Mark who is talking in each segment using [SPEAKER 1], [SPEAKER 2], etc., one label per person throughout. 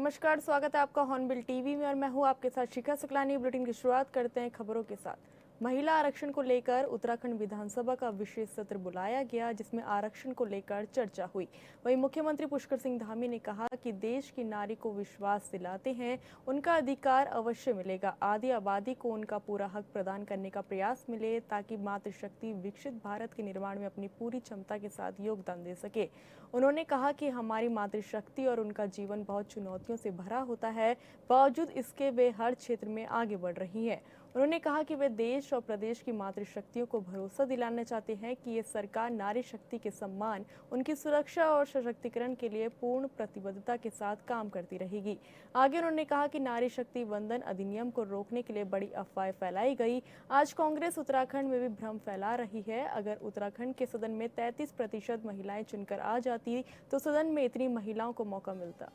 [SPEAKER 1] नमस्कार, स्वागत है आपका हॉर्नबिल टीवी में और मैं हूं आपके साथ शिखा शुक्लानी। बुलेटिन की शुरुआत करते हैं खबरों के साथ। महिला आरक्षण को लेकर उत्तराखंड विधानसभा का विशेष सत्र बुलाया गया, जिसमें आरक्षण को लेकर चर्चा हुई। वहीं मुख्यमंत्री पुष्कर सिंह धामी ने कहा कि देश की नारी को विश्वास दिलाते हैं, उनका अधिकार अवश्य मिलेगा। आधी आबादी को उनका पूरा हक प्रदान करने का प्रयास मिले, ताकि मातृशक्ति विकसित भारत के निर्माण में अपनी पूरी क्षमता के साथ योगदान दे सके। उन्होंने कहा कि हमारी मातृशक्ति और उनका जीवन बहुत चुनौतियों से भरा होता है, बावजूद इसके वे हर क्षेत्र में आगे बढ़ रही हैं। उन्होंने कहा कि वे देश और प्रदेश की मातृशक्तियों को भरोसा दिलाना चाहते हैं कि ये सरकार नारी शक्ति के सम्मान, उनकी सुरक्षा और सशक्तिकरण के लिए पूर्ण प्रतिबद्धता के साथ काम करती रहेगी। आगे उन्होंने कहा कि नारी शक्ति वंदन अधिनियम को रोकने के लिए बड़ी अफवाहें फैलाई गई। आज कांग्रेस उत्तराखंड में भी भ्रम फैला रही है। अगर उत्तराखंड के सदन में 33% महिलाएं चुनकर आ जाती तो सदन में इतनी महिलाओं को मौका मिलता।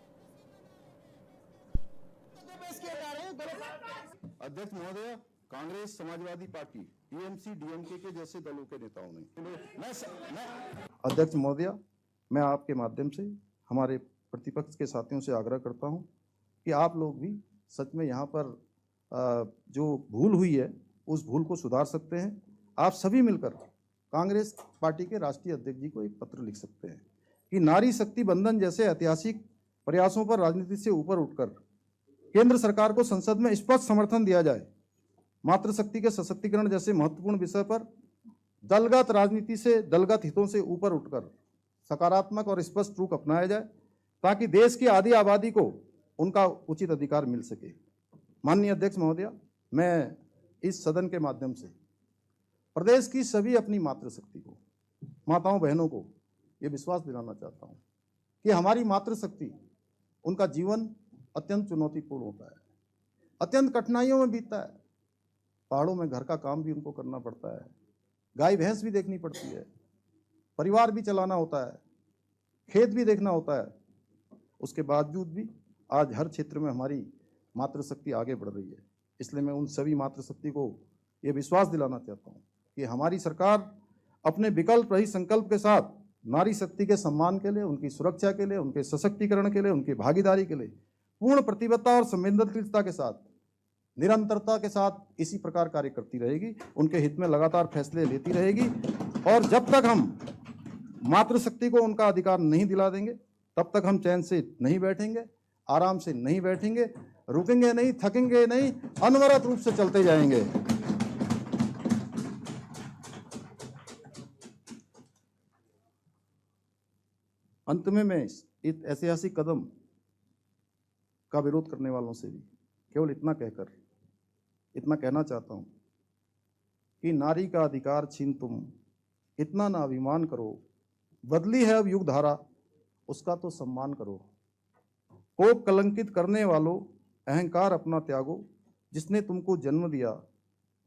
[SPEAKER 2] अध्यक्ष महोदय, Congress Samajwadi party TMC DMK के जैसे दलों के नेताओं ने अध्यक्ष महोदय, मैं आपके माध्यम से हमारे प्रतिपक्ष के साथियों से आग्रह करता हूं कि आप लोग भी सच में यहाँ पर जो भूल हुई है उस भूल को सुधार सकते हैं। आप सभी मिलकर कांग्रेस पार्टी के राष्ट्रीय अध्यक्ष जी को एक पत्र लिख सकते हैं कि नारी शक्ति बंधन जैसे ऐतिहासिक प्रयासों पर राजनीति से ऊपर उठकर केंद्र सरकार को संसद में स्पष्ट समर्थन दिया जाए। मातृशक्ति के सशक्तिकरण जैसे महत्वपूर्ण विषय पर दलगत राजनीति से, दलगत हितों से ऊपर उठकर सकारात्मक और स्पष्ट रुख अपनाया जाए, ताकि देश की आधी आबादी को उनका उचित अधिकार मिल सके। माननीय अध्यक्ष महोदय, मैं इस सदन के माध्यम से प्रदेश की सभी अपनी मातृशक्ति को, माताओं बहनों को ये विश्वास दिलाना चाहता हूँ कि हमारी मातृशक्ति, उनका जीवन अत्यंत चुनौतीपूर्ण होता है, अत्यंत कठिनाइयों में बीतता है। पहाड़ों में घर का काम भी उनको करना पड़ता है, गाय भैंस भी देखनी पड़ती है, परिवार भी चलाना होता है, खेत भी देखना होता है। उसके बावजूद भी आज हर क्षेत्र में हमारी मातृशक्ति आगे बढ़ रही है। इसलिए मैं उन सभी मातृशक्ति को ये विश्वास दिलाना चाहता हूँ कि हमारी सरकार अपने विकल्प रहित संकल्प के साथ नारी शक्ति के सम्मान के लिए, उनकी सुरक्षा के लिए, उनके सशक्तिकरण के लिए, उनकी भागीदारी के लिए पूर्ण प्रतिबद्धता और संवेदनशीलता के साथ, निरंतरता के साथ इसी प्रकार कार्य करती रहेगी। उनके हित में लगातार फैसले लेती रहेगी। और जब तक हम मातृशक्ति को उनका अधिकार नहीं दिला देंगे, तब तक हम चैन से नहीं बैठेंगे, आराम से नहीं बैठेंगे, रुकेंगे नहीं, थकेंगे नहीं, अनवरत रूप से चलते जाएंगे। अंत में मैं इस ऐतिहासिक कदम का विरोध करने वालों से भी केवल इतना कहना चाहता हूं कि नारी का अधिकार छीन तुम इतना ना अभिमान करो, बदली है अब युग धारा, उसका तो सम्मान करो। को कलंकित करने वालों, अहंकार अपना त्यागो, जिसने तुमको जन्म दिया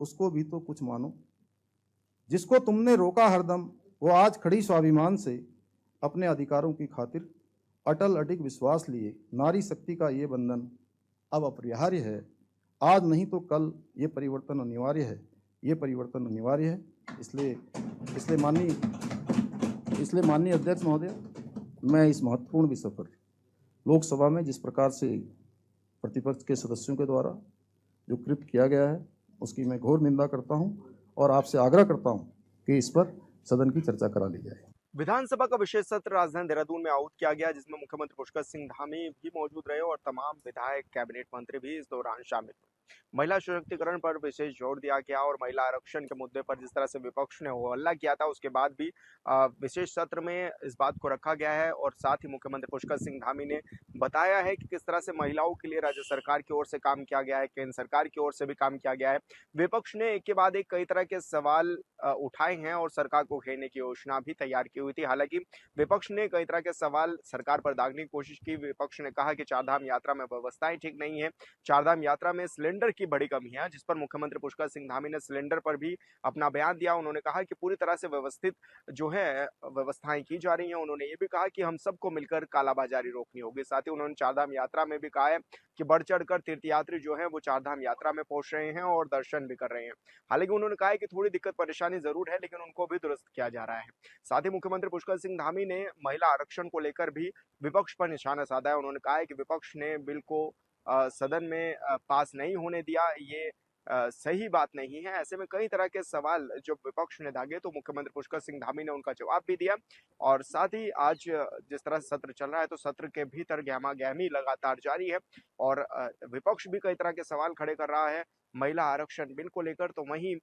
[SPEAKER 2] उसको भी तो कुछ मानो। जिसको तुमने रोका हरदम, वो आज खड़ी स्वाभिमान से अपने अधिकारों की खातिर अटल अडिग विश्वास लिए। नारी शक्ति का ये बंधन अब अपरिहार्य है, आज नहीं तो कल ये परिवर्तन अनिवार्य है, ये परिवर्तन अनिवार्य है। इसलिए माननीय अध्यक्ष महोदय, मैं इस महत्वपूर्ण विषय पर लोकसभा में जिस प्रकार से प्रतिपक्ष के सदस्यों के द्वारा जो कृत्य किया गया है, उसकी मैं घोर निंदा करता हूं और आपसे आग्रह करता हूं कि इस पर सदन की चर्चा करा ली जाए।
[SPEAKER 3] विधानसभा का विशेष सत्र राजधानी देहरादून में आहूत किया गया, जिसमें मुख्यमंत्री पुष्कर सिंह धामी भी मौजूद रहे और तमाम विधायक, कैबिनेट मंत्री भी इस दौरान शामिल हुए। महिला सशक्तिकरण पर विशेष जोर दिया गया और महिला आरक्षण के मुद्दे पर जिस तरह से विपक्ष ने हल्ला किया था, उसके बाद भी विशेष सत्र में इस बात को रखा गया है। और साथ ही मुख्यमंत्री पुष्कर सिंह धामी ने बताया है कि किस तरह से महिलाओं के लिए राज्य सरकार की ओर से काम किया गया है, केंद्र सरकार की ओर से भी काम किया गया है। विपक्ष ने एक के बाद एक कई तरह के सवाल उठाए हैं और सरकार को घेरने की योजना भी तैयार की हुई थी। हालांकि विपक्ष ने कई तरह के सवाल सरकार पर दागने की कोशिश की। विपक्ष ने कहा कि चारधाम यात्रा में व्यवस्थाएं ठीक नहीं है, चारधाम यात्रा में सिलेंडर की बड़ी कमी है, जिस पर मुख्यमंत्री पुष्कर सिंह धामी ने सिलेंडर पर भी अपना बयान दिया। उन्होंने कहा कि पूरी तरह से व्यवस्थित जो है व्यवस्थाएं की जा रही हैं। उन्होंने ये भी कहा कि हम सबको मिलकर कालाबाजारी रोकनी होगी। साथ ही उन्होंने चारधाम यात्रा में भी कहा है कि बढ़ चढ़कर तीर्थयात्री जो हैं वो चारधाम यात्रा में पहुंच रहे हैं और दर्शन भी कर रहे हैं। हालांकि उन्होंने कहा है कि थोड़ी दिक्कत परेशानी जरूर है, लेकिन उनको भी दुरुस्त किया जा रहा है। साथ ही मुख्यमंत्री पुष्कर सिंह धामी ने महिला आरक्षण को लेकर भी विपक्ष पर निशाना साधा है। उन्होंने कहा है कि विपक्ष ने बिल को सदन में पास नहीं होने दिया, ये सही बात नहीं है। ऐसे में कई तरह के सवाल जो विपक्ष ने दागे, तो मुख्यमंत्री पुष्कर सिंह धामी ने उनका जवाब भी दिया। और साथ ही आज जिस तरह से सत्र चल रहा है, तो सत्र के भीतर गहमा गहमी लगातार जारी है और विपक्ष भी कई तरह के सवाल खड़े कर रहा है महिला आरक्षण बिल को लेकर। तो वहीं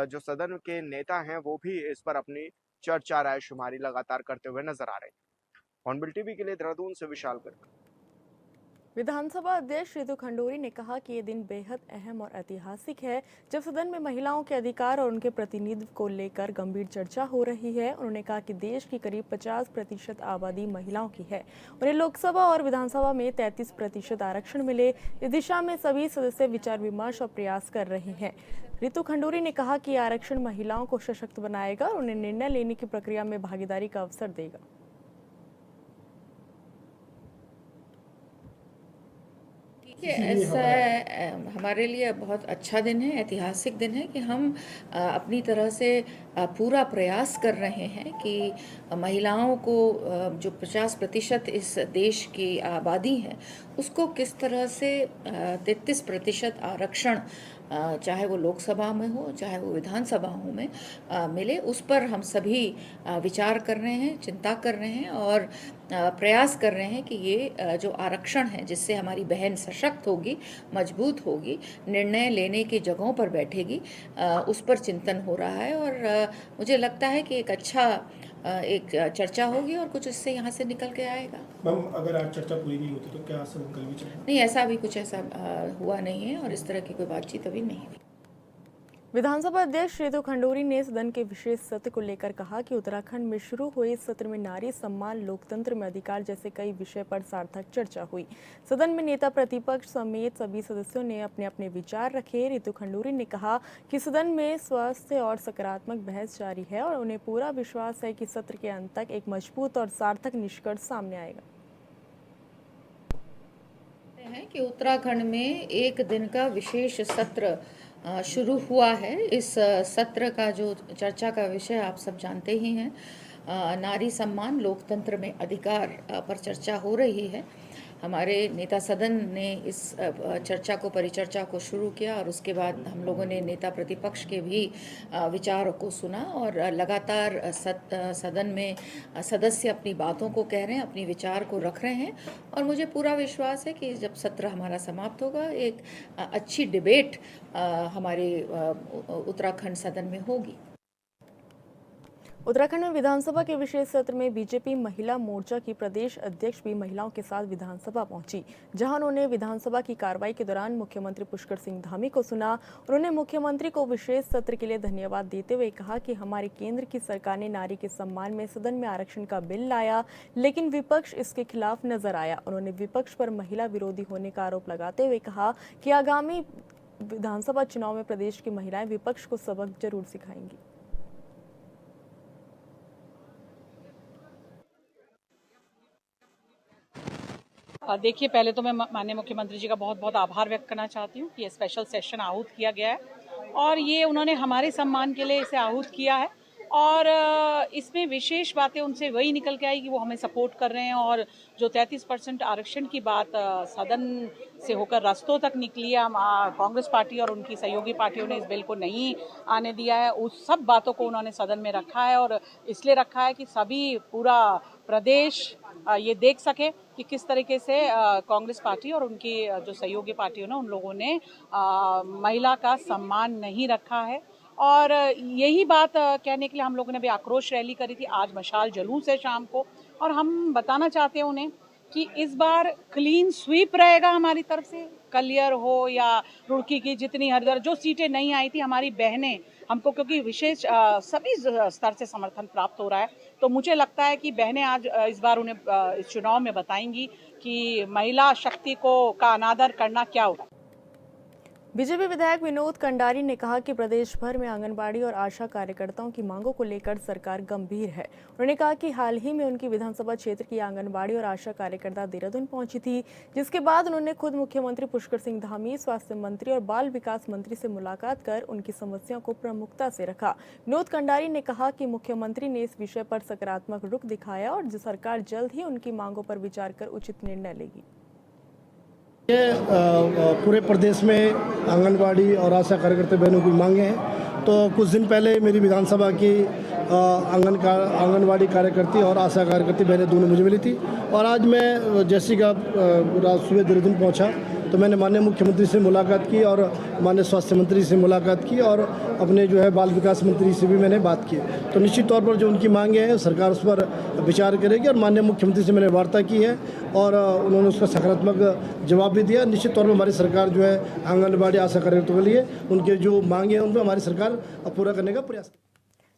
[SPEAKER 3] जो सदन के नेता हैं वो भी इस पर अपनी चर्चा रायशुमारी लगातार करते हुए नजर आ रहे हैं। हॉर्नबिल टीवी के लिए देहरादून से विशाल गर्ग।
[SPEAKER 1] विधानसभा अध्यक्ष रितु खंडूरी ने कहा कि ये दिन बेहद अहम और ऐतिहासिक है, जब सदन में महिलाओं के अधिकार और उनके प्रतिनिधित्व को लेकर गंभीर चर्चा हो रही है। उन्होंने कहा कि देश की करीब 50% आबादी महिलाओं की है। उन्हें लोकसभा और विधानसभा में 33% आरक्षण मिले, इस दिशा में सभी सदस्य विचार विमर्श और प्रयास कर रहे हैं। रितु खंडूरी ने कहा कि आरक्षण महिलाओं को सशक्त बनाएगा और उन्हें निर्णय लेने की प्रक्रिया में भागीदारी का अवसर देगा।
[SPEAKER 4] ऐसा हमारे लिए बहुत अच्छा दिन है, ऐतिहासिक दिन है कि हम अपनी तरह से पूरा प्रयास कर रहे हैं कि महिलाओं को जो 50% इस देश की आबादी है उसको किस तरह से 33% आरक्षण, चाहे वो लोकसभा में हो चाहे वो विधानसभाओं में मिले, उस पर हम सभी विचार कर रहे हैं, चिंता कर रहे हैं और प्रयास कर रहे हैं कि ये जो आरक्षण है जिससे हमारी बहन सशक्त होगी, मजबूत होगी, निर्णय लेने की जगहों पर बैठेगी, उस पर चिंतन हो रहा है। और मुझे लगता है कि एक अच्छा एक चर्चा होगी और कुछ इससे यहाँ से निकल के आएगा।
[SPEAKER 5] मैम, अगर आज चर्चा पूरी नहीं होती तो क्या सदन कल भी चलेगा?
[SPEAKER 4] नहीं, ऐसा भी कुछ ऐसा हुआ नहीं है और इस तरह की कोई बातचीत अभी नहीं हुई।
[SPEAKER 1] विधानसभा अध्यक्ष रितु खंडूरी ने सदन के विशेष सत्र को लेकर कहा कि उत्तराखंड में शुरू हुए इस सत्र में नारी सम्मान, लोकतंत्र में अधिकार जैसे कई विषय पर सार्थक चर्चा हुई। सदन में नेता प्रतिपक्ष समेत सभी सदस्यों ने अपने अपने विचार रखे। रितु खंडूरी ने कहा कि सदन में स्वस्थ और सकारात्मक बहस जारी है और उन्हें पूरा विश्वास है कि सत्र के अंत तक एक मजबूत और सार्थक निष्कर्ष सामने आएगा।
[SPEAKER 4] है कि उत्तराखंड में एक दिन का विशेष सत्र शुरू हुआ है। इस सत्र का जो चर्चा का विषय आप सब जानते ही हैं, नारी सम्मान, लोकतंत्र में अधिकार पर चर्चा हो रही है। हमारे नेता सदन ने इस चर्चा को, परिचर्चा को शुरू किया और उसके बाद हम लोगों ने नेता प्रतिपक्ष के भी विचारों को सुना और लगातार सदन में सदस्य अपनी बातों को कह रहे हैं, अपनी विचार को रख रहे हैं और मुझे पूरा विश्वास है कि जब सत्र हमारा समाप्त होगा एक अच्छी डिबेट हमारे उत्तराखंड सदन में होगी।
[SPEAKER 1] उत्तराखंड में विधानसभा के विशेष सत्र में बीजेपी महिला मोर्चा की प्रदेश अध्यक्ष भी महिलाओं के साथ विधानसभा पहुंची, जहां उन्होंने विधानसभा की कार्रवाई के दौरान मुख्यमंत्री पुष्कर सिंह धामी को सुना। उन्होंने मुख्यमंत्री को विशेष सत्र के लिए धन्यवाद देते हुए कहा कि हमारे केंद्र की सरकार ने नारी के सम्मान में सदन में आरक्षण का बिल लाया, लेकिन विपक्ष इसके खिलाफ नजर आया। उन्होंने विपक्ष पर महिला विरोधी होने का आरोप लगाते हुए कहा कि आगामी विधानसभा चुनाव में प्रदेश की महिलाएं विपक्ष को सबक जरूर सिखाएंगी।
[SPEAKER 6] देखिए, पहले तो मैं माननीय मुख्यमंत्री जी का बहुत बहुत आभार व्यक्त करना चाहती हूँ कि ये स्पेशल सेशन आहूत किया गया है और ये उन्होंने हमारे सम्मान के लिए इसे आहूत किया है और इसमें विशेष बातें उनसे वही निकल के आई कि वो हमें सपोर्ट कर रहे हैं और जो 33% आरक्षण की बात सदन से होकर रास्तों तक निकली है, कांग्रेस पार्टी और उनकी सहयोगी पार्टियों ने इस बिल को नहीं आने दिया है, उस सब बातों को उन्होंने सदन में रखा है और इसलिए रखा है कि सभी पूरा प्रदेश ये देख सके कि किस तरीके से कांग्रेस पार्टी और उनकी जो सहयोगी पार्टियों ने उन लोगों ने महिला का सम्मान नहीं रखा है। और यही बात कहने के लिए हम लोगों ने भी आक्रोश रैली करी थी। आज मशाल जुलूस है शाम को और हम बताना चाहते हैं उन्हें कि इस बार क्लीन स्वीप रहेगा हमारी तरफ से। कलियर हो या रुड़की की जितनी हरिद्वार जो सीटें नहीं आई थी, हमारी बहनें हमको क्योंकि विशेष सभी स्तर से समर्थन प्राप्त हो रहा है, तो मुझे लगता है कि बहनें आज इस बार उन्हें इस चुनाव में बताएंगी कि महिला शक्ति को का अनादर करना क्या होगा।
[SPEAKER 1] बीजेपी विधायक विनोद कंडारी ने कहा कि प्रदेश भर में आंगनबाड़ी और आशा कार्यकर्ताओं की मांगों को लेकर सरकार गंभीर है। उन्होंने कहा कि हाल ही में उनकी विधानसभा क्षेत्र की आंगनबाड़ी और आशा कार्यकर्ता देहरादून पहुंची थी, जिसके बाद उन्होंने खुद मुख्यमंत्री पुष्कर सिंह धामी, स्वास्थ्य मंत्री और बाल विकास मंत्री से मुलाकात कर उनकी समस्याओं को प्रमुखता से रखा। विनोद कंडारी ने कहा कि मुख्यमंत्री ने इस विषय पर सकारात्मक रुख दिखाया और सरकार जल्द ही उनकी मांगों पर विचार कर उचित निर्णय लेगी।
[SPEAKER 7] पूरे प्रदेश में आंगनबाड़ी और आशा कार्यकर्ता बहनों की मांगे हैं। तो कुछ दिन पहले मेरी विधानसभा की आंगनबाड़ी कार्यकर्ती और आशा कार्यकर्ती बहनें दोनों मुझे मिली थी और आज मैं जैसे कि सुबह देहरादून पहुंचा तो मैंने माननीय मुख्यमंत्री से मुलाकात की और माननीय स्वास्थ्य मंत्री से मुलाकात की और अपने जो है बाल विकास मंत्री से भी मैंने बात की। तो निश्चित तौर पर जो उनकी मांगे हैं सरकार उस पर विचार करेगी और माननीय मुख्यमंत्री से मैंने वार्ता की है और उन्होंने उसका सकारात्मक जवाब भी दिया। निश्चित तौर पर हमारी सरकार जो है आंगनबाड़ी आशा कार्यकर्ताओं के लिए उनके जो मांगे हैं उन पर हमारी सरकार पूरा करने का प्रयास।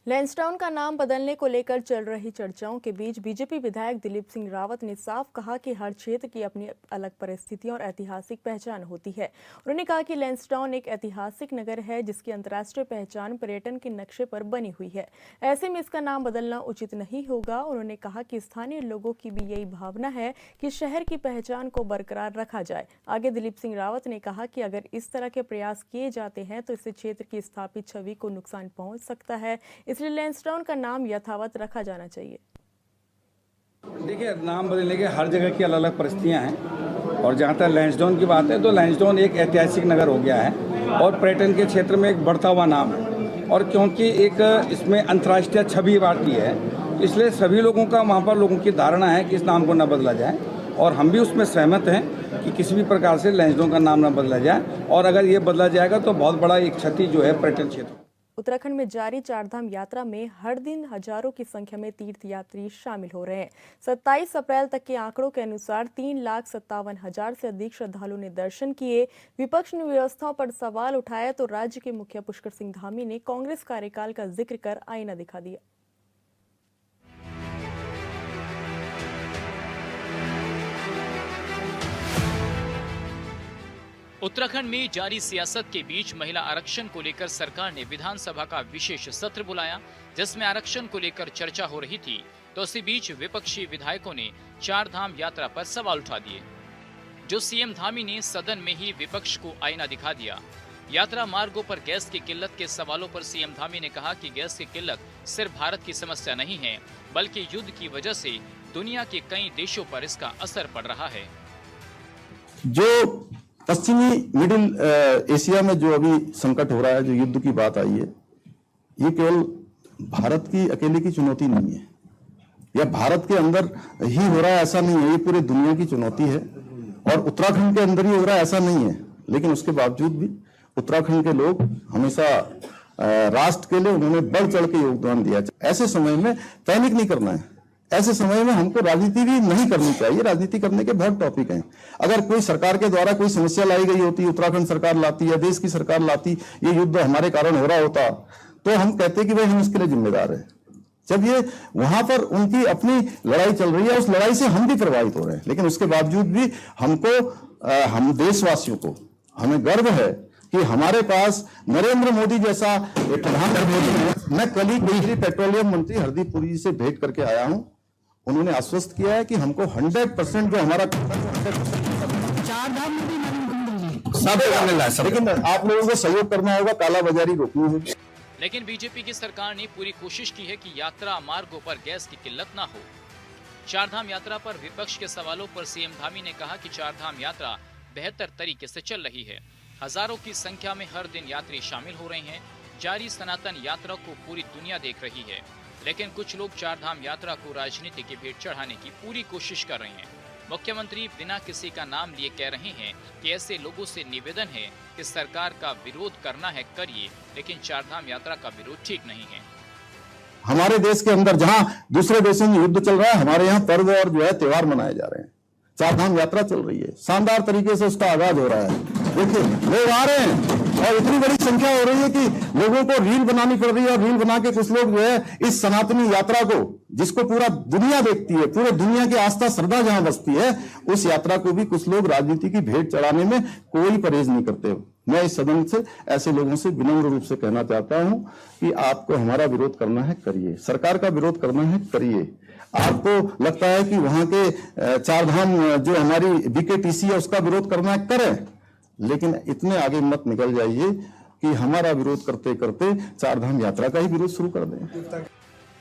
[SPEAKER 1] लैंसडाउन का नाम बदलने को लेकर चल रही चर्चाओं के बीच बीजेपी विधायक दिलीप सिंह रावत ने साफ कहा कि हर क्षेत्र की अपनी अलग परिस्थितियां और ऐतिहासिक पहचान होती है। उन्होंने कहा कि लैंसडाउन एक ऐतिहासिक नगर है जिसकी अंतर्राष्ट्रीय पहचान पर्यटन के नक्शे पर बनी हुई है। ऐसे में इसका नाम बदलना उचित नहीं होगा। उन्होंने कहा कि स्थानीय लोगों की भी यही भावना है कि शहर की पहचान को बरकरार रखा जाए। आगे दिलीप सिंह रावत ने कहा कि अगर इस तरह के प्रयास किए जाते हैं तो इससे क्षेत्र की स्थापित छवि को नुकसान पहुंच सकता है, इसलिए लैंसडाउन का नाम यथावत रखा जाना चाहिए।
[SPEAKER 8] देखिए, नाम बदलने के हर जगह की अलग अलग परिस्थितियां हैं और जहां तक लैंसडाउन की बात है तो लैंसडाउन एक ऐतिहासिक नगर हो गया है और पर्यटन के क्षेत्र में एक बढ़ता हुआ नाम है और क्योंकि एक इसमें अंतर्राष्ट्रीय छवि बांटी है इसलिए सभी लोगों का वहां पर लोगों की धारणा है कि इस नाम को न बदला जाए और हम भी उसमें सहमत हैं कि किसी भी प्रकार से लैंसडाउन का नाम न बदला जाए और अगर ये बदला जाएगा तो बहुत बड़ा एक क्षति जो है पर्यटन क्षेत्र।
[SPEAKER 1] उत्तराखंड में जारी चारधाम यात्रा में हर दिन हजारों की संख्या में तीर्थयात्री शामिल हो रहे हैं। 27 अप्रैल तक के आंकड़ों के अनुसार 3,57,000 से अधिक श्रद्धालुओं ने दर्शन किए। विपक्ष ने व्यवस्थाओं पर सवाल उठाया तो राज्य के मुखिया पुष्कर सिंह धामी ने कांग्रेस कार्यकाल का जिक्र कर आईना दिखा दिया।
[SPEAKER 9] उत्तराखंड में जारी सियासत के बीच महिला आरक्षण को लेकर सरकार ने विधानसभा का विशेष सत्र बुलाया जिसमें आरक्षण को लेकर चर्चा हो रही थी। तो इसी बीच विपक्षी विधायकों ने चारधाम यात्रा पर सवाल उठा दिए, जो सीएम धामी ने सदन में ही विपक्ष को आईना दिखा दिया। यात्रा मार्गों पर गैस की किल्लत के सवालों पर सीएम धामी ने कहा कि गैस की किल्लत सिर्फ भारत की समस्या नहीं है बल्कि युद्ध की वजह से दुनिया के कई देशों पर इसका असर पड़ रहा है।
[SPEAKER 2] जो पश्चिमी मिडिल एशिया में जो अभी संकट हो रहा है, जो युद्ध की बात आई है, ये केवल भारत की अकेले की चुनौती नहीं है या भारत के अंदर ही हो रहा है ऐसा नहीं है, ये पूरे दुनिया की चुनौती है और उत्तराखंड के अंदर ही हो रहा है ऐसा नहीं है। लेकिन उसके बावजूद भी उत्तराखंड के लोग हमेशा राष्ट्र के लिए उन्होंने बढ़ चढ़ के योगदान दिया। ऐसे समय में पैनिक नहीं करना है, ऐसे समय में हमको राजनीति भी नहीं करनी चाहिए। राजनीति करने के बहुत टॉपिक हैं। अगर कोई सरकार के द्वारा कोई समस्या लाई गई होती, उत्तराखंड सरकार लाती या देश की सरकार लाती, ये युद्ध हमारे कारण हो रहा होता तो हम कहते कि भाई हम इसके लिए जिम्मेदार हैं। जब ये वहां पर उनकी अपनी लड़ाई चल रही है, उस लड़ाई से हम भी प्रभावित हो रहे हैं, लेकिन उसके बावजूद भी हमको, हम देशवासियों को हमें गर्व है कि हमारे पास नरेंद्र मोदी जैसा प्रधानमंत्री। मैं कल ही केंद्रीय पेट्रोलियम मंत्री हरदीप पुरी जी से भेंट करके आया हूं। उन्होंने आश्वस्त किया है कि हमको 100% जो हमारा लेकिन आप लोगों को सहयोग करना होगा, कालाबाजारी रोकनी होगी।
[SPEAKER 9] लेकिन बीजेपी की सरकार ने पूरी कोशिश की है कि यात्रा मार्गों पर गैस की किल्लत न हो। चारधाम यात्रा पर विपक्ष के सवालों पर सीएम धामी ने कहा कि चारधाम यात्रा बेहतर तरीके से चल रही है। हजारों की संख्या में हर दिन यात्री शामिल हो रहे हैं। जारी सनातन यात्रा को पूरी दुनिया देख रही है, लेकिन कुछ लोग चारधाम यात्रा को राजनीति की भेंट चढ़ाने की पूरी कोशिश कर रहे हैं। मुख्यमंत्री बिना किसी का नाम लिए कह रहे हैं कि ऐसे लोगों से निवेदन है कि सरकार का विरोध करना है करिए, लेकिन चारधाम यात्रा का विरोध ठीक नहीं है।
[SPEAKER 2] हमारे देश के अंदर जहां दूसरे देशों में युद्ध चल रहा है, हमारे यहाँ पर्व और जो है त्योहार मनाए जा रहे हैं। चारधाम यात्रा चल रही है, शानदार तरीके से उसका आगाज हो रहा है। देखिए लोग आ रहे हैं और इतनी बड़ी संख्या हो रही है कि लोगों को रील बनानी पड़ रही है और रील बना के कुछ लोग जो है इस सनातनी यात्रा को, जिसको पूरा दुनिया देखती है, पूरे दुनिया की आस्था श्रद्धा जहां बसती है, उस यात्रा को भी कुछ लोग राजनीति की भेंट चढ़ाने में कोई परहेज नहीं करते। मैं इस सदन से ऐसे लोगों से विनम्र रूप से कहना चाहता हूं कि आपको हमारा विरोध करना है करिए, सरकार का विरोध करना है करिए। आपको लगता है कि वहां के चार धाम जो हमारी बीकेटीसी है उसका विरोध करना है करें, लेकिन इतने आगे मत निकल जाइए कि हमारा विरोध करते करते चार धाम यात्रा का ही विरोध शुरू कर दें।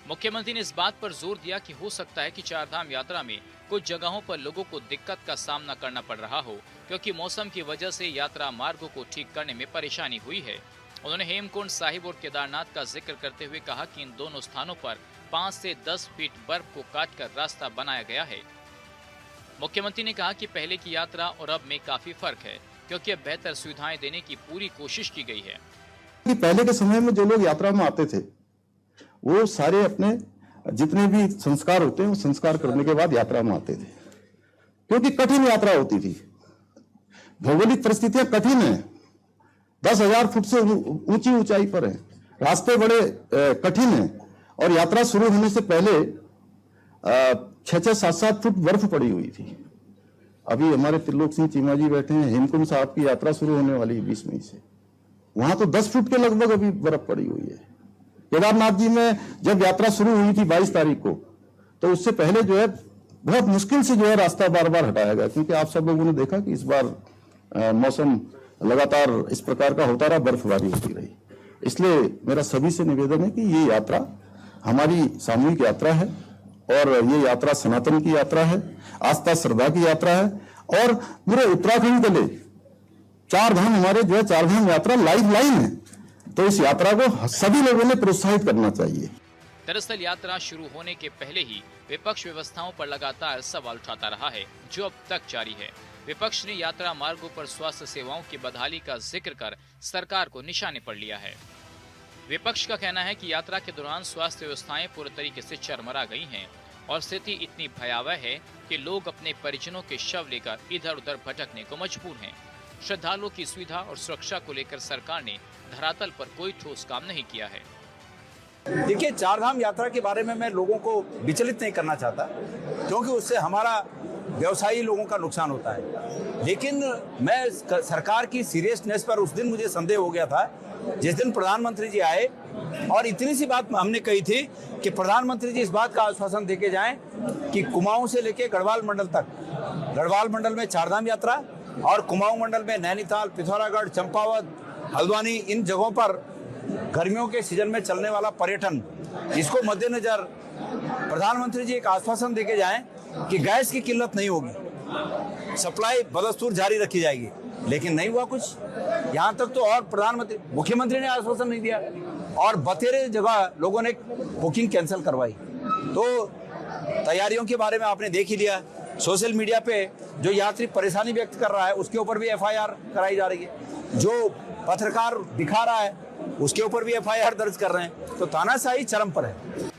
[SPEAKER 9] मुख्यमंत्री ने इस बात पर जोर दिया कि हो सकता है कि चारधाम यात्रा में कुछ जगहों पर लोगों को दिक्कत का सामना करना पड़ रहा हो, क्योंकि मौसम की वजह से यात्रा मार्गों को ठीक करने में परेशानी हुई है। उन्होंने हेमकुंड साहिब और केदारनाथ का जिक्र करते हुए कहा कि इन दोनों स्थानों पर 5 से 10 फीट बर्फ को काटकर रास्ता बनाया गया है। मुख्यमंत्री ने कहा कि पहले की यात्रा और अब में काफी फर्क है, क्योंकि अब बेहतर सुविधाएं देने की पूरी कोशिश की गई है।
[SPEAKER 2] कि पहले के समय में जो लोग यात्रा में आते थे वो सारे अपने जितने भी संस्कार होते हैं वो संस्कार करने के बाद यात्रा में आते थे, क्योंकि कठिन यात्रा होती थी, भौगोलिक परिस्थितियां कठिन है, 10,000 फुट से ऊंची ऊंचाई पर है, रास्ते बड़े कठिन हैं और यात्रा शुरू होने से पहले 6-6, 7-7 फुट बर्फ पड़ी हुई थी। अभी हमारे त्रिलोक सिंह चीमा जी बैठे हैं, हेमकुंड साहब की यात्रा शुरू होने वाली है 20 मई से, वहां तो 10 फुट के लगभग अभी बर्फ पड़ी हुई है। केदारनाथ जी में जब यात्रा शुरू हुई थी 22 तारीख को, तो उससे पहले जो है बहुत मुश्किल से जो है रास्ता बार बार हटाया गया, क्योंकि आप सब लोगों ने देखा कि इस बार मौसम लगातार इस प्रकार का होता रहा, बर्फबारी होती रही। इसलिए मेरा सभी से निवेदन है कि ये यात्रा हमारी सामूहिक यात्रा है और ये यात्रा सनातन की यात्रा है, आस्था श्रद्धा की यात्रा है और पूरे उत्तराखंड के लिए चार धाम हमारे जो है चार धाम यात्रा लाइफ लाइन है, तो इस यात्रा को सभी लोगों ने प्रोत्साहित करना चाहिए।
[SPEAKER 9] दरअसल यात्रा शुरू होने के पहले ही विपक्ष व्यवस्थाओं पर लगातार सवाल उठाता रहा है, जो अब तक जारी है। विपक्ष ने यात्रा मार्गों पर स्वास्थ्य सेवाओं की बदहाली का जिक्र कर सरकार को निशाने पर लिया है। विपक्ष का कहना है कि यात्रा के दौरान स्वास्थ्य व्यवस्थाएं पूरी तरीके से चरमरा गई हैं और स्थिति इतनी भयावह है कि लोग अपने परिजनों के शव लेकर इधर उधर भटकने को मजबूर हैं। श्रद्धालुओं की सुविधा और सुरक्षा को लेकर सरकार ने धरातल पर कोई ठोस काम नहीं किया है।
[SPEAKER 8] देखिए, चारधाम यात्रा के बारे में मैं लोगों को विचलित नहीं करना चाहता, क्योंकि उससे हमारा व्यवसायी लोगों का नुकसान होता है। लेकिन मैं सरकार की सीरियसनेस पर उस दिन मुझे संदेह हो गया था जिस दिन प्रधानमंत्री जी आए और इतनी सी बात हमने कही थी कि प्रधानमंत्री जी इस बात का आश्वासन देके जाएं कि कुमाऊं से लेके गढ़वाल मंडल तक, गढ़वाल मंडल में चारधाम यात्रा और कुमाऊं मंडल में नैनीताल, पिथौरागढ़, चंपावत, हल्द्वानी, इन जगहों पर गर्मियों के सीजन में चलने वाला पर्यटन, इसको मद्देनजर प्रधानमंत्री जी एक आश्वासन देके जाएं कि गैस की किल्लत नहीं होगी, सप्लाई बदस्तूर जारी रखी जाएगी। लेकिन नहीं हुआ कुछ, यहाँ तक तो और मुख्यमंत्री ने आश्वासन नहीं दिया और बतेरे जगह लोगों ने बुकिंग कैंसिल करवाई। तो तैयारियों के बारे में आपने देख ही लिया, सोशल मीडिया पे जो यात्री परेशानी व्यक्त कर रहा है उसके ऊपर भी FIR कराई जा रही है, जो पत्रकार दिखा रहा है उसके ऊपर भी FIR दर्ज कर रहे हैं। तो तानाशाही चरम पर है।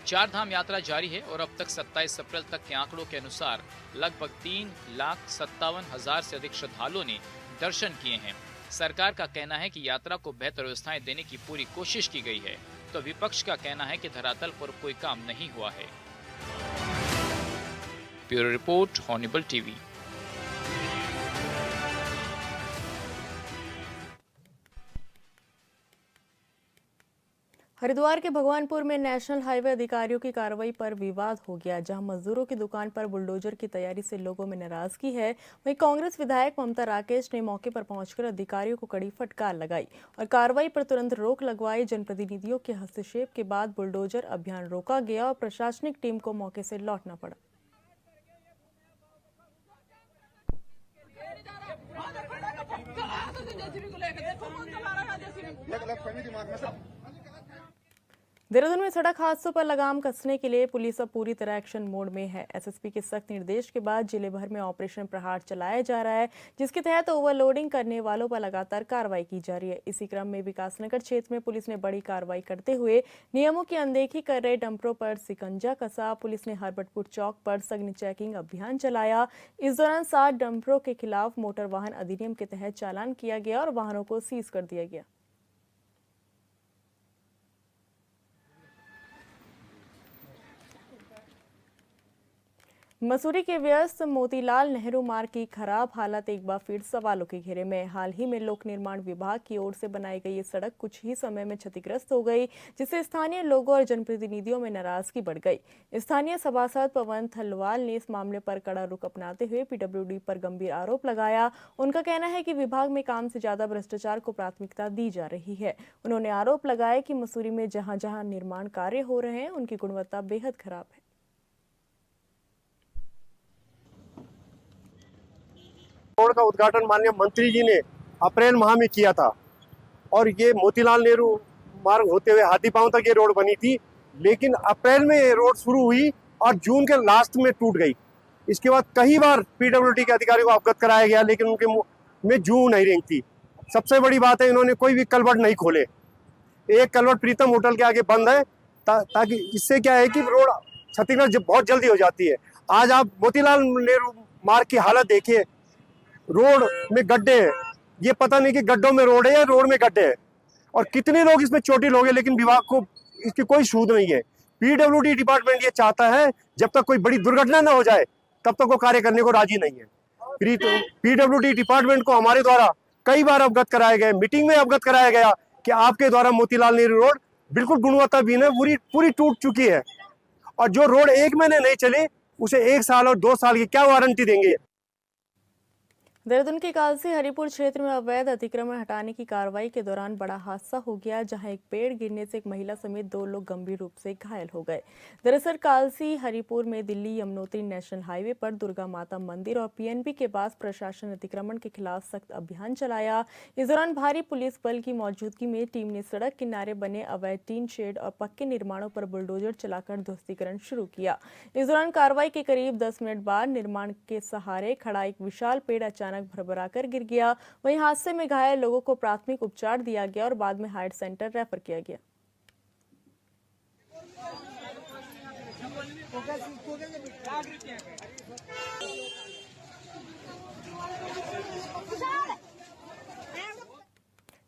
[SPEAKER 9] चारधाम यात्रा जारी है और अब तक 27 अप्रैल तक के आंकड़ों के अनुसार लगभग 3,57,000 से अधिक श्रद्धालुओं ने दर्शन किए हैं। सरकार का कहना है कि यात्रा को बेहतर व्यवस्थाएं देने की पूरी कोशिश की गई है, तो विपक्ष का कहना है कि धरातल पर कोई काम नहीं हुआ है। Bureau report, Hornbill TV.
[SPEAKER 1] Haridwar के भगवानपुर में नेशनल हाईवे अधिकारियों की कार्रवाई पर विवाद हो गया, जहां मजदूरों की दुकान पर बुलडोजर की तैयारी से लोगों में नाराजगी है। वहीं कांग्रेस विधायक ममता राकेश ने मौके पर पहुंचकर अधिकारियों को कड़ी फटकार लगाई और कार्रवाई पर तुरंत रोक लगवाई। जनप्रतिनिधियों के हस्तक्षेप के बाद बुलडोजर अभियान रोका गया और प्रशासनिक टीम को मौके से लौटना पड़ा। देहरादून में सड़क हादसों पर लगाम कसने के लिए पुलिस अब पूरी तरह एक्शन मोड में है। एसएसपी के सख्त निर्देश के बाद जिले भर में ऑपरेशन प्रहार चलाया जा रहा है, जिसके तहत ओवरलोडिंग करने वालों पर लगातार कार्रवाई की जा रही है। इसी क्रम में विकासनगर क्षेत्र में पुलिस ने बड़ी कार्रवाई करते हुए नियमों की अनदेखी कर रहे डंपरों पर शिकंजा कसा। पुलिस ने हरबटपुर चौक पर सघन चेकिंग अभियान चलाया। इस दौरान 7 डंपरों के खिलाफ मोटर वाहन अधिनियम के तहत चालान किया गया और वाहनों को सीज कर दिया गया। मसूरी के व्यस्त मोतीलाल नेहरू मार्ग की खराब हालत एक बार फिर सवालों के घेरे में। हाल ही में लोक निर्माण विभाग की ओर से बनाई गई ये सड़क कुछ ही समय में क्षतिग्रस्त हो गई, जिससे स्थानीय लोगों और जनप्रतिनिधियों में नाराजगी बढ़ गई। स्थानीय सभासद पवन थलवाल ने इस मामले पर कड़ा रुख अपनाते हुए पीडब्ल्यूडी पर गंभीर आरोप लगाया। उनका कहना है कि विभाग में काम से ज्यादा भ्रष्टाचार को प्राथमिकता दी जा रही है। उन्होंने आरोप लगाया कि मसूरी में जहां जहां निर्माण कार्य हो रहे हैं उनकी गुणवत्ता बेहद खराब है।
[SPEAKER 10] रोड का उद्घाटन माननीय मंत्री जी ने अप्रैल माह में किया था और ये मोतीलाल नेहरू मार्ग होते हुए हाथीपांव तक ये रोड बनी थी, लेकिन अप्रैल में ये रोड शुरू हुई और जून के लास्ट में टूट गई। इसके बाद कई बार पीडब्ल्यूडी के अधिकारियों को अवगत कराया गया, लेकिन उनके मुंह में जू नहीं रेंगती। सबसे बड़ी बात है, इन्होंने कोई भी कलवर्ट नहीं खोले। एक कलवर्ट प्रीतम होटल के आगे बंद है ताकि इससे क्या है कि रोड क्षतिग्रस्त बहुत जल्दी हो जाती है। आज आप मोतीलाल नेहरू मार्ग की हालत देखिए, रोड में गड्ढे हैं। ये पता नहीं कि गड्ढों में रोड है या रोड में गड्ढे हैं, और कितने लोग इसमें चोटिल हो गए, लेकिन विभाग को इसकी कोई सूद नहीं है। पीडब्ल्यूडी डिपार्टमेंट ये चाहता है जब तक कोई बड़ी दुर्घटना न हो जाए तब तक वो कार्य करने को राजी नहीं है। पीडब्ल्यूडी डिपार्टमेंट को हमारे द्वारा कई बार अवगत कराया गया, मीटिंग में अवगत कराया गया कि आपके द्वारा मोतीलाल नेहरू रोड बिल्कुल गुणवत्ताहीन है, पूरी टूट चुकी है, और जो रोड 1 महीने नहीं चले उसे 1 साल और 2 साल की क्या वारंटी देंगे।
[SPEAKER 1] देहरादून के कालसी हरिपुर क्षेत्र में अवैध अतिक्रमण हटाने की कार्रवाई के दौरान बड़ा हादसा हो गया, जहां एक पेड़ गिरने से एक महिला समेत 2 लोग गंभीर रूप से घायल हो गए। दरअसल कालसी हरिपुर में दिल्ली यमुनोत्री नेशनल हाईवे पर दुर्गा माता मंदिर और पीएनबी के पास प्रशासन अतिक्रमण के खिलाफ सख्त अभियान चलाया। इस दौरान भारी पुलिस बल की मौजूदगी में टीम ने सड़क किनारे बने अवैध टीन शेड और पक्के निर्माणों पर बुलडोजर चलाकर ध्वस्तीकरण शुरू किया। इस दौरान कार्रवाई के करीब 10 मिनट बाद निर्माण के सहारे खड़ा एक विशाल पेड़ अचानक भरभराकर गिर गया। वहीं हादसे में घायल लोगों को प्राथमिक उपचार दिया गया और बाद में हार्ट सेंटर रेफर किया गया।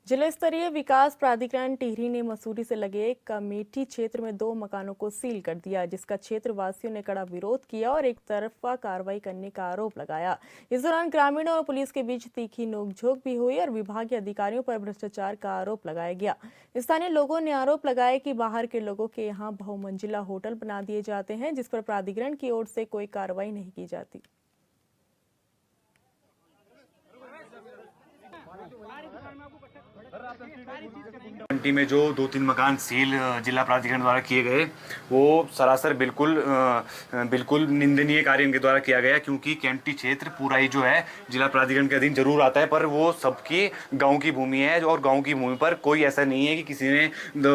[SPEAKER 1] जिला स्तरीय विकास प्राधिकरण टिहरी ने मसूरी से लगे कमेटी क्षेत्र में 2 मकानों को सील कर दिया, जिसका क्षेत्र वासियों ने कड़ा विरोध किया और एक तरफा कार्रवाई करने का आरोप लगाया। इस दौरान ग्रामीणों और पुलिस के बीच तीखी नोकझोंक भी हुई और विभागीय अधिकारियों पर भ्रष्टाचार का आरोप लगाया गया। स्थानीय लोगों ने आरोप लगाया कि बाहर के लोगों के यहाँ बहुमंजिला होटल बना दिए जाते हैं, जिस पर प्राधिकरण की ओर से कोई कार्रवाई नहीं की जाती।
[SPEAKER 11] घंटी में जो 2-3 मकान सील जिला प्राधिकरण द्वारा किए गए, वो सरासर बिल्कुल निंदनीय कार्य इनके द्वारा किया गया, क्योंकि केम्प्टी क्षेत्र पूरा ही जो है जिला प्राधिकरण के अधीन जरूर आता है, पर वो सबकी गांव की भूमि है, और गांव की भूमि पर कोई ऐसा नहीं है कि किसी ने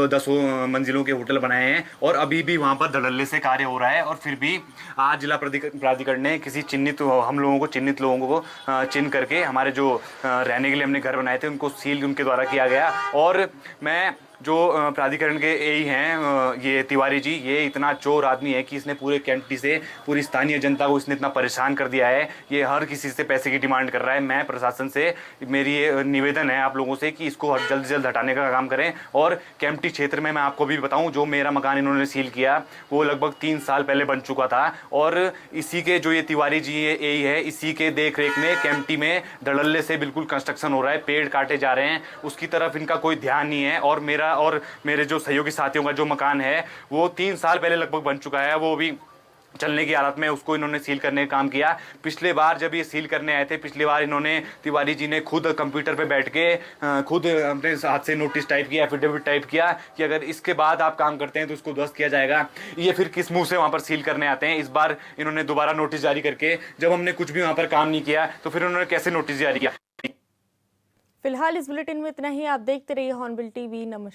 [SPEAKER 11] 10 मंजिलों के होटल बनाए हैं, और अभी भी वहाँ पर धड़ल्ले से कार्य हो रहा है। और फिर भी आज जिला प्राधिकरण ने किसी हम लोगों को चिन्हित लोगों को चिन्ह करके हमारे जो रहने के लिए हमने घर बनाए थे उनको सील उनके द्वारा किया गया। और मैं जो प्राधिकरण के एई हैं ये तिवारी जी, ये इतना चोर आदमी है कि इसने पूरे केम्प्टी से पूरी स्थानीय जनता को इसने इतना परेशान कर दिया है। ये हर किसी से पैसे की डिमांड कर रहा है। मैं प्रशासन से मेरी ये निवेदन है आप लोगों से कि इसको जल्द से जल्द हटाने का काम करें। और केम्प्टी क्षेत्र में मैं आपको भी बताऊं, जो मेरा मकान इन्होंने सील किया वो लगभग 3 साल पहले बन चुका था, और इसी के जो ये तिवारी जी ये एई है, इसी के देख रेख में केम्प्टी में धड़ल्ले से बिल्कुल कंस्ट्रक्शन हो रहा है, पेड़ काटे जा रहे हैं, उसकी तरफ इनका कोई ध्यान नहीं है। और मेरे जो सहयोगी साथियों का जो मकान है वो 3 साल पहले लगभग बन चुका है, वो भी चलने की हालत में, उसको इन्होंने सील करने का काम किया। पिछले बार जब ये सील करने आए थे, पिछली बार इन्होंने तिवारी जी ने खुद कंप्यूटर पे बैठ के खुद अपने हाथ से नोटिस टाइप किया, एफिडेविट टाइप किया कि अगर इसके बाद आप काम करते हैं तो उसको ध्वस्त किया जाएगा। ये फिर किस मुंह से वहाँ पर सील करने आते हैं। इस बार इन्होंने दोबारा नोटिस जारी करके, जब हमने कुछ भी वहाँ पर काम नहीं किया तो फिर उन्होंने कैसे नोटिस जारी किया।
[SPEAKER 1] फिलहाल इस बुलेटिन में इतना ही। आप देखते रहिए हॉर्नबिल टीवी। नमस्कार।